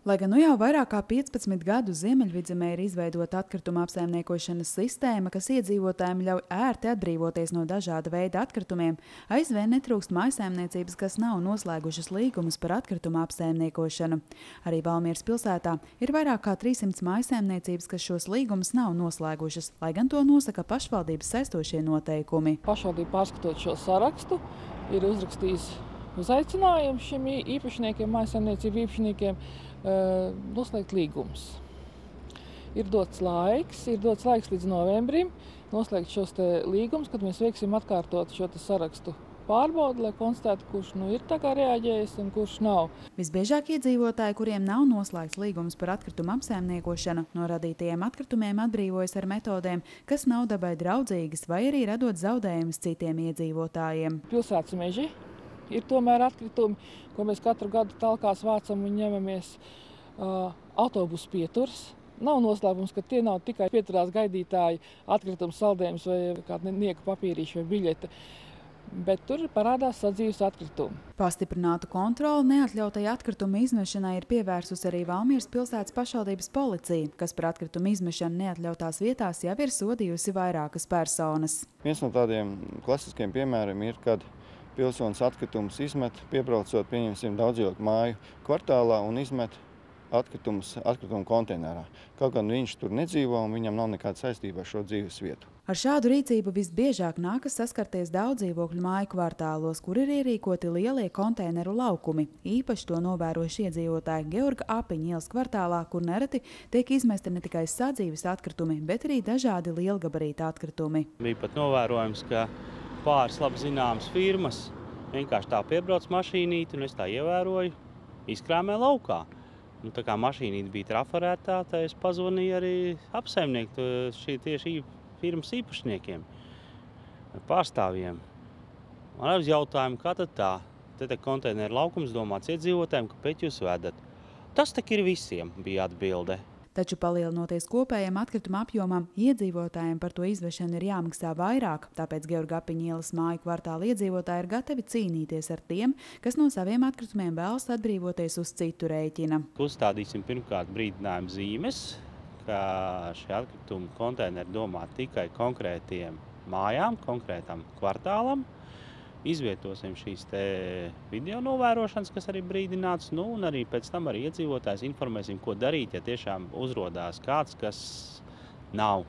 Lai gan nu jau vairāk kā 15 gadu Ziemeļvidzemē ir izveidota atkrituma apsaimniekošanas sistēma, kas iedzīvotājiem ļauj ērti atbrīvoties no dažāda veida atkritumiem, aizvien netrūkst mājsaimniecības, kas nav noslēgušas līgumus par atkrituma apsaimniekošanu. Arī Valmieras pilsētā ir vairāk kā 300 mājsaimniecības, kas šos līgumus nav noslēgušas, lai gan to nosaka pašvaldības saistošie noteikumi. Pašvaldība pārskatot šo sarakstu ir uzrakstījis uzaicinājumu šiem īpašniekiem, mājsaimniecību īpašniekiem noslēgt līgumus. Ir dots laiks līdz novembrim noslēgt šos līgumus, kad mēs veiksim atkārtot šo sarakstu pārbaudi, lai konstatētu, kurš ir tā kā reaģējis un kurš nav. Visbiežāk iedzīvotāji, kuriem nav noslēgts līgums par atkritumu apsaimniekošanu, no radītajiem atkritumiem atbrīvojas ar metodēm, kas nav dabai draudzīgas vai arī radot zaudējumus citiem iedzīvotājiem. Pilsētas meži ir tomēr atkritumi, ko mēs katru gadu talkās vācam un ņemamies. Autobusu pieturs. Nav noslēpums, ka tie nav tikai pieturās gaidītāji atkritumu saldējums vai kāda nieka papīrīša vai biļete, bet tur parādās sadzīves atkritumi. Pastiprinātu kontroli neatļautai atkritumu izmešanai ir pievērsus arī Valmieras pilsētas pašvaldības policija, kas par atkritumu izmešanu neatļautās vietās jau ir sodījusi vairākas personas. Viens no tādiem klasiskiem piemēriem ir, kad pilsonis atkritumus izmet, piebraucot, pieņemsim, daudzdzīvokļu māju kvartālā un izmet atkritumu konteinerā. Kaut gan viņš tur nedzīvo un viņam nav nekāda saistība ar šo dzīves vietu. Ar šādu rīcību visbiežāk nākas saskarties daudzdzīvokļu māju kvartālos, kur ir ierīkoti lielie konteineru laukumi. Īpaši to novērojuši iedzīvotāji Georga Apiņa ielas kvartālā, kur nereti tiek izmesti ne tikai sadzīves atkritumi, bet arī dažādi lielgabarīta atkritumi. Bija pat novērojams, ka pāris labi zināmas firmas vienkārši tā piebrauc mašīnīti, un es tā ievēroju, izkrāmē laukā. Tā kā mašīnīte bija trafarētā, tā es pazvanīju arī apsaimnieku tieši firmas īpašniekiem, pārstāvjiem. Man arī jautājumu, kā tad tā? Te konteineru laukums domāts iedzīvotājiem, kāpēc jūs vedat? Tas tak ir visiem, bija atbilde. Taču palielinoties kopējam atkrituma apjomam, iedzīvotājiem par to izvešanu ir jāmaksā vairāk, tāpēc Georga Apiņa ielas māju kvartāla iedzīvotāji ir gatavi cīnīties ar tiem, kas no saviem atkritumiem vēlas atbrīvoties uz citu rēķina. Uzstādīsim pirmkārt brīdinājumu zīmes, ka šie atkrituma konteineri domā tikai konkrētiem mājām, konkrētam kvartālam. Izvietosim šīs video novērošanas, kas arī brīdināts, un arī pēc tam arī iedzīvotājs informēsim, ko darīt, ja tiešām uzrodās kāds, kas nav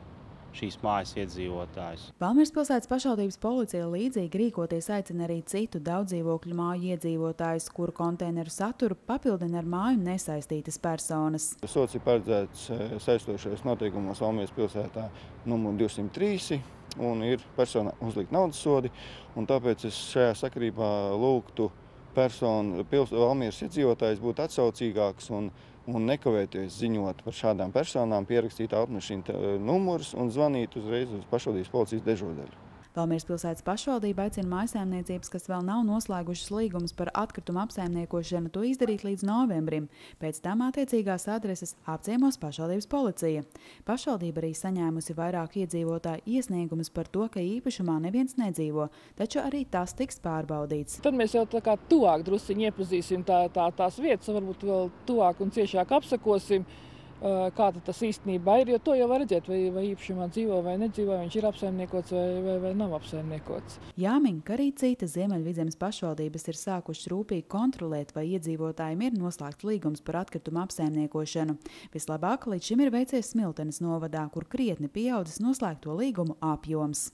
šīs mājas iedzīvotājs. Valmieras pilsētas pašvaldības policija līdzīgi rīkoties aicina arī citu daudzdzīvokļu māju iedzīvotājus, kuru konteineru saturu papildina ar māju nesaistītas personas. Sots ir paredzēts saistošajos noteikumos Valmieras pilsētā numur 203. Un ir persona uzlikt naudas sodi, un tāpēc es šajā sakarībā lūgtu Valmieras iedzīvotājs būt atsaucīgāks un nekavēties ziņot par šādām personām, pierakstīt automašīnu numurus un zvanīt uzreiz uz pašvaldības policijas dežurdaļu. Valmieras pilsētas pašvaldība aicina mājsaimniecības, kas vēl nav noslēgušas līgumus par atkritumu apsaimniekošanu, to izdarīt līdz novembrim. Pēc tam attiecīgās adreses apciemos pašvaldības policija. Pašvaldība arī saņēmusi vairāk iedzīvotāju iesniegumus par to, ka īpašumā neviens nedzīvo, taču arī tas tiks pārbaudīts. Tad mēs jau tā kā tuvāk drusciņi iepazīsim tās vietas, varbūt vēl tuvāk un ciešāk apsakosim, kāda tas īstenībā ir, jo to jau var redzēt, vai īpašumā dzīvo vai nedzīvo, viņš ir apsaimniekots vai nav apsaimniekots. Jāmin, ka arī citas Ziemeļvidzemes pašvaldības ir sākušas rūpīgi kontrolēt, vai iedzīvotājiem ir noslēgts līgums par atkritumu apsaimniekošanu. Vislabāk līdz šim ir veicies Smiltenes novadā, kur krietni pieaudzis noslēgto līgumu apjoms.